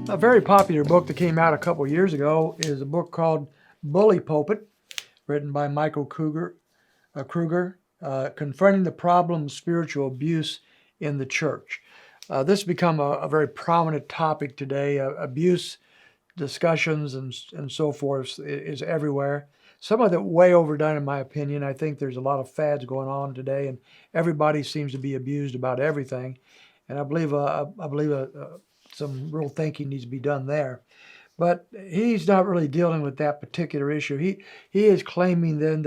A very popular book that came out a couple years ago is a book called Pulpit, written by Michael Kruger, confronting the problem of spiritual abuse in the church. This has become a very prominent topic today. Abuse discussions and so forth is everywhere. Some of it way overdone, in my opinion. I think there's a lot of fads going on today, and everybody seems to be abused about everything. And I believe some real thinking needs to be done there. But he's not really dealing with that particular issue. He is claiming then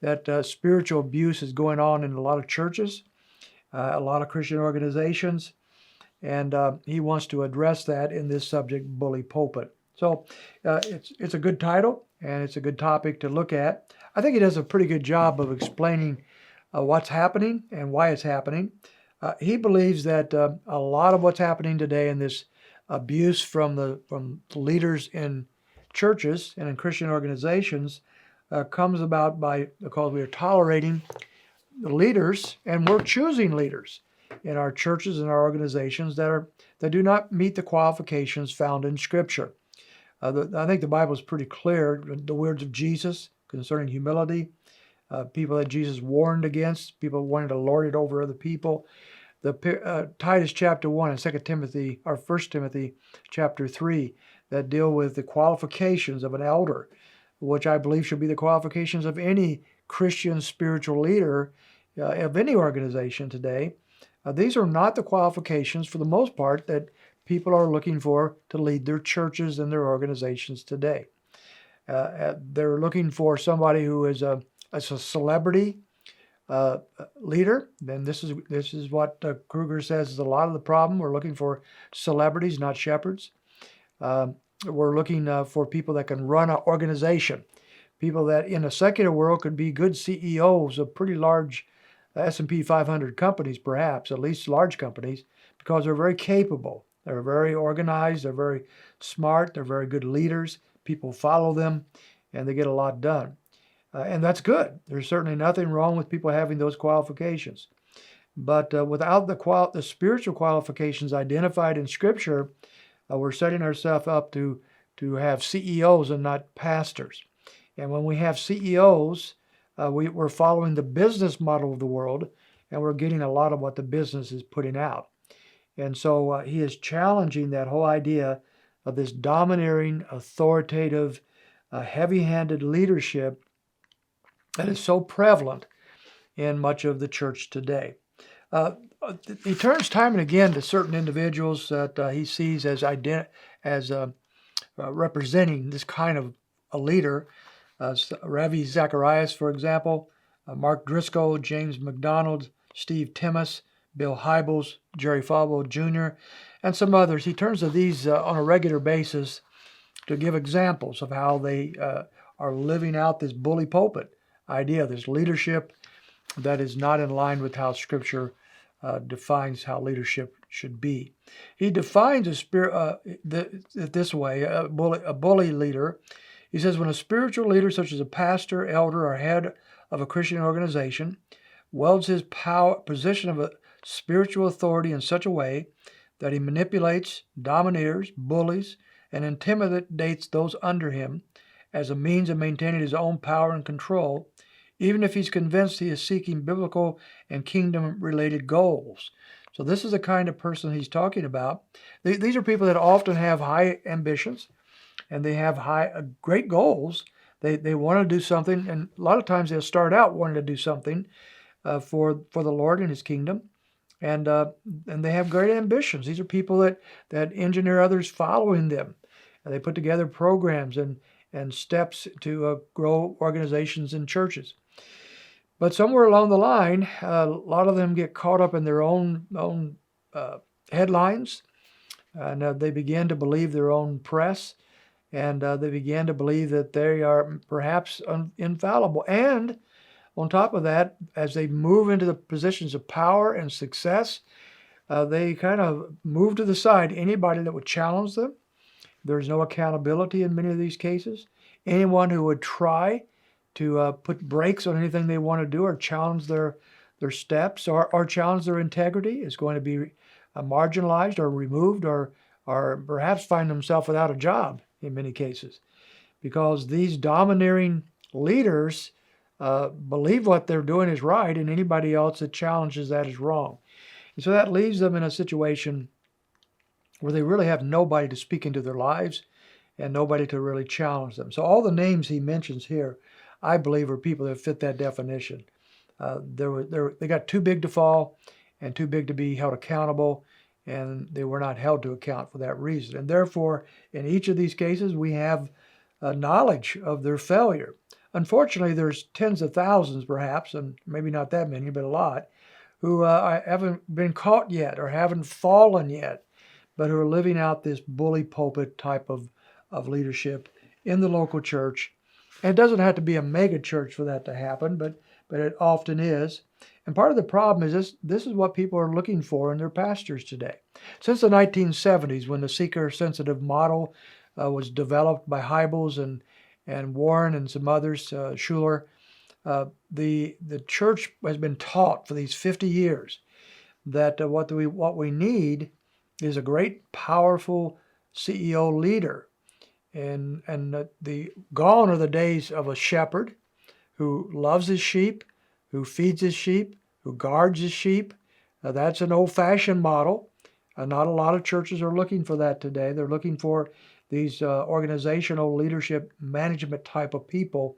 that spiritual abuse is going on in a lot of churches, a lot of Christian organizations, and he wants to address that in this subject, Bully Pulpit. So it's a good title and it's a good topic to look at. I think he does a pretty good job of explaining what's happening and why it's happening. He believes that a lot of what's happening today in this abuse from leaders in churches and in Christian organizations comes about because we are tolerating the leaders and we're choosing leaders in our churches and our organizations that do not meet the qualifications found in Scripture. I think the Bible is pretty clear. The words of Jesus concerning humility, people that Jesus warned against, people wanting to lord it over other people. The Titus chapter 1 and 2 Timothy, or 1 Timothy chapter 3, that deal with the qualifications of an elder, which I believe should be the qualifications of any Christian spiritual leader of any organization today. These are not the qualifications, for the most part, that people are looking for to lead their churches and their organizations today. They're looking for somebody who is a celebrity leader. Then this is what Kruger says is a lot of the problem. We're looking for celebrities, not shepherds. We're looking for people that can run an organization, people that in a secular world could be good CEOs of pretty large S&P 500 companies, perhaps, at least large companies, because they're very capable. They're very organized. They're very smart. They're very good leaders. People follow them, and they get a lot done. And that's good. There's certainly nothing wrong with people having those qualifications. But without the spiritual qualifications identified in Scripture, we're setting ourselves up to have CEOs and not pastors. And when we have CEOs, we're following the business model of the world, and we're getting a lot of what the business is putting out. And so he is challenging that whole idea of this domineering, authoritative, heavy-handed leadership that is so prevalent in much of the church today. He turns time and again to certain individuals that he sees as representing this kind of a leader. Ravi Zacharias, for example, Mark Driscoll, James McDonald, Steve Timmis, Bill Hybels, Jerry Falwell Jr., and some others. He turns to these on a regular basis to give examples of how they are living out this bully pulpit idea, this leadership that is not in line with how Scripture defines how leadership should be. He defines this way, a bully leader. He says, when a spiritual leader, such as a pastor, elder, or head of a Christian organization, wields his position of a spiritual authority in such a way that he manipulates, domineers, bullies, and intimidates those under him as a means of maintaining his own power and control, even if he's convinced he is seeking biblical and kingdom-related goals. So this is the kind of person he's talking about. These are people that often have high ambitions, and they have great goals. They want to do something, and a lot of times they'll start out wanting to do something for the Lord and His kingdom, and they have great ambitions. These are people that engineer others following them. And they put together programs and steps to grow organizations and churches. But somewhere along the line, a lot of them get caught up in their own headlines, and they begin to believe their own press, and they begin to believe that they are perhaps infallible. And on top of that, as they move into the positions of power and success, they kind of move to the side anybody that would challenge them. There's no accountability in many of these cases. Anyone who would try to put brakes on anything they want to do or challenge their steps or challenge their integrity is going to be marginalized or removed or or perhaps find themselves without a job in many cases, because these domineering leaders believe what they're doing is right, and anybody else that challenges that is wrong. And so that leaves them in a situation where they really have nobody to speak into their lives and nobody to really challenge them. So all the names he mentions here, I believe, are people that fit that definition. They got too big to fall and too big to be held accountable, and they were not held to account for that reason. And therefore, in each of these cases, we have knowledge of their failure. Unfortunately, there's tens of thousands, perhaps, and maybe not that many, but a lot, who haven't been caught yet or haven't fallen yet, but who are living out this bully pulpit type of leadership in the local church. And it doesn't have to be a mega church for that to happen, but it often is. And part of the problem is this is what people are looking for in their pastors today. Since the 1970s, when the seeker-sensitive model was developed by Hybels and Warren and some others, Schuler, the church has been taught for these 50 years that what we need is a great, powerful CEO leader. And gone are the days of a shepherd who loves his sheep, who feeds his sheep, who guards his sheep. That's an old-fashioned model. Not a lot of churches are looking for that today. They're looking for these organizational leadership management type of people,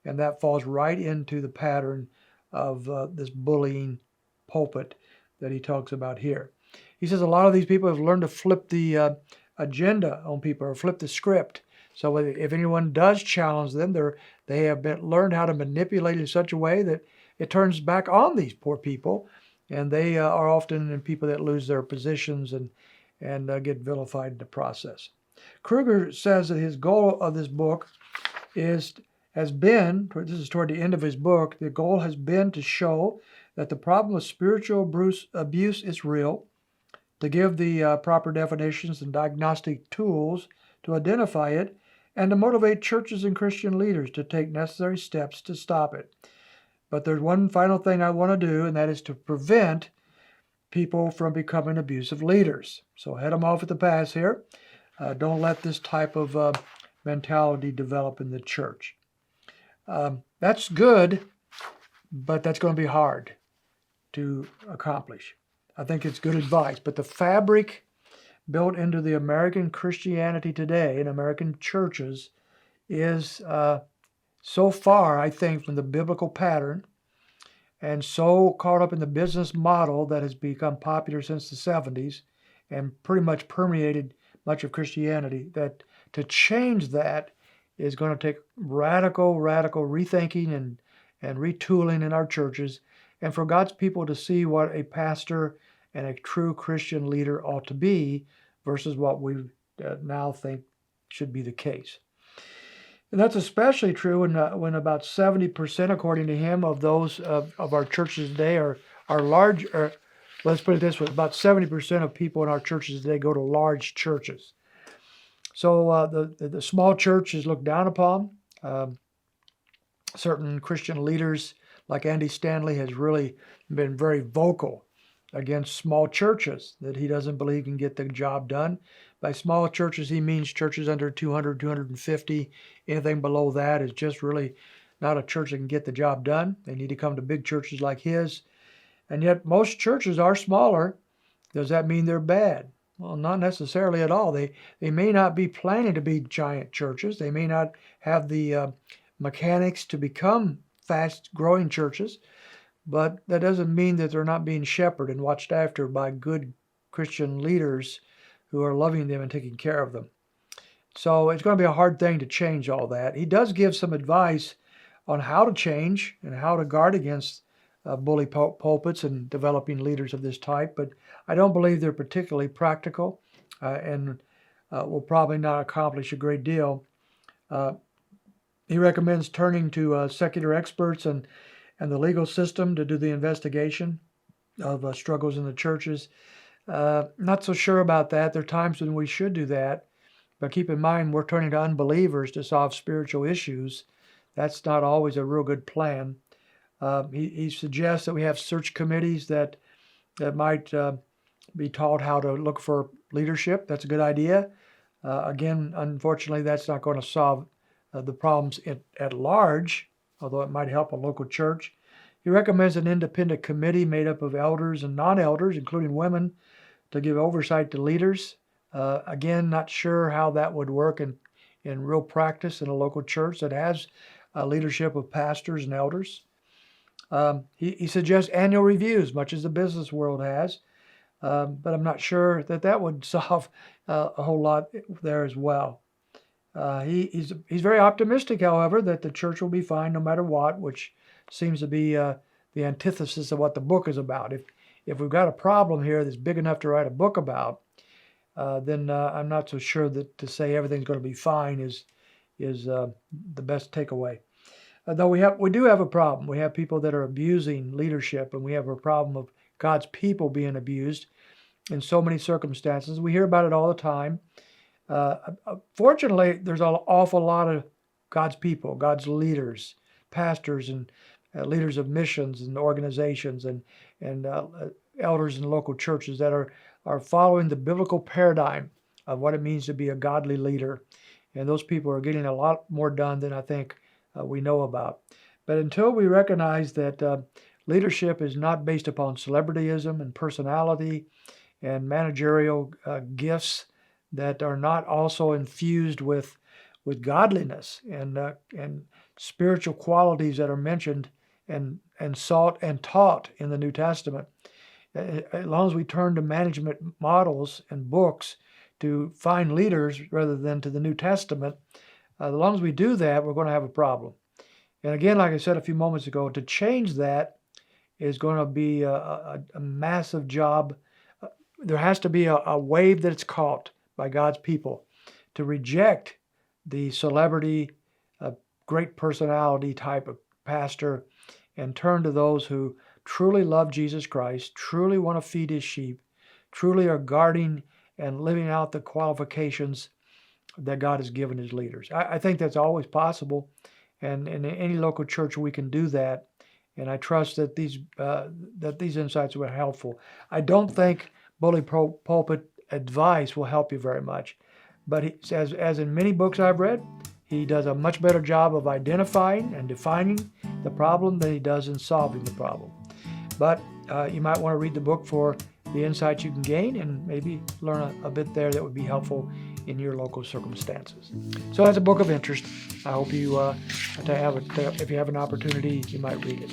and that falls right into the pattern of this bullying pulpit that he talks about here. He says a lot of these people have learned to flip the agenda on people or flip the script. So if anyone does challenge them, they have learned how to manipulate in such a way that it turns back on these poor people, and they are often people that lose their positions and get vilified in the process. Kruger says that his goal of this book has been, this is toward the end of his book, the goal has been to show that the problem of spiritual abuse is real, to give the proper definitions and diagnostic tools to identify it, and to motivate churches and Christian leaders to take necessary steps to stop it. But there's one final thing I want to do, and that is to prevent people from becoming abusive leaders. So head them off at the pass here. Don't let this type of mentality develop in the church. That's good, but that's going to be hard to accomplish. I think it's good advice, but the fabric built into the American Christianity today in American churches is so far, I think, from the biblical pattern and so caught up in the business model that has become popular since the 70s and pretty much permeated much of Christianity, that to change that is going to take radical rethinking and retooling in our churches, and for God's people to see what a pastor and a true Christian leader ought to be versus what we now think should be the case. And that's especially true when about 70%, according to him, of those of our churches today are large, or let's put it this way, about 70% of people in our churches today go to large churches. So the small church is looked down upon. Certain Christian leaders like Andy Stanley has really been very vocal against small churches, that he doesn't believe can get the job done. By small churches, he means churches under 200, 250. Anything below that is just really not a church that can get the job done. They need to come to big churches like his. And yet most churches are smaller. Does that mean they're bad? Well, not necessarily at all. They may not be planning to be giant churches. They may not have the mechanics to become fast-growing churches, but that doesn't mean that they're not being shepherded and watched after by good Christian leaders who are loving them and taking care of them. So it's going to be a hard thing to change all that. He does give some advice on how to change and how to guard against bully pulpits and developing leaders of this type, but I don't believe they're particularly practical and will probably not accomplish a great deal. He recommends turning to secular experts and the legal system to do the investigation of struggles in the churches. Not so sure about that. There are times when we should do that, but keep in mind we're turning to unbelievers to solve spiritual issues. That's not always a real good plan. He suggests that we have search committees that might be taught how to look for leadership. That's a good idea. Again, unfortunately, that's not going to solve the problems at large, although it might help a local church. He recommends an independent committee made up of elders and non-elders, including women, to give oversight to leaders. Again, not sure how that would work in real practice in a local church that has leadership of pastors and elders. He suggests annual reviews, much as the business world has, but I'm not sure that would solve a whole lot there as well. He's very optimistic, however, that the church will be fine no matter what, which seems to be the antithesis of what the book is about. If we've got a problem here that's big enough to write a book about, then I'm not so sure that to say everything's going to be fine is the best takeaway. Though we do have a problem. We have people that are abusing leadership, and we have a problem of God's people being abused in so many circumstances. We hear about it all the time. Fortunately, there's an awful lot of God's people, God's leaders, pastors, and leaders of missions and organizations, and elders in local churches that are following the biblical paradigm of what it means to be a godly leader. And those people are getting a lot more done than I think we know about. But until we recognize that leadership is not based upon celebrityism and personality and managerial gifts that are not also infused with godliness and spiritual qualities that are mentioned and sought and taught in the New Testament. As long as we turn to management models and books to find leaders rather than to the New Testament, as long as we do that, we're going to have a problem. And again, like I said a few moments ago, to change that is going to be a massive job. There has to be a wave that's caught by God's people to reject the celebrity, great personality type of pastor and turn to those who truly love Jesus Christ, truly want to feed his sheep, truly are guarding and living out the qualifications that God has given his leaders. I think that's always possible, and in any local church we can do that. And I trust that these insights were helpful. I don't think bully pulpit advice will help you very much, but as in many books I've read, he does a much better job of identifying and defining the problem than he does in solving the problem. But you might want to read the book for the insights you can gain and maybe learn a bit there that would be helpful in your local circumstances. So that's a book of interest. I hope you, if you have an opportunity, you might read it.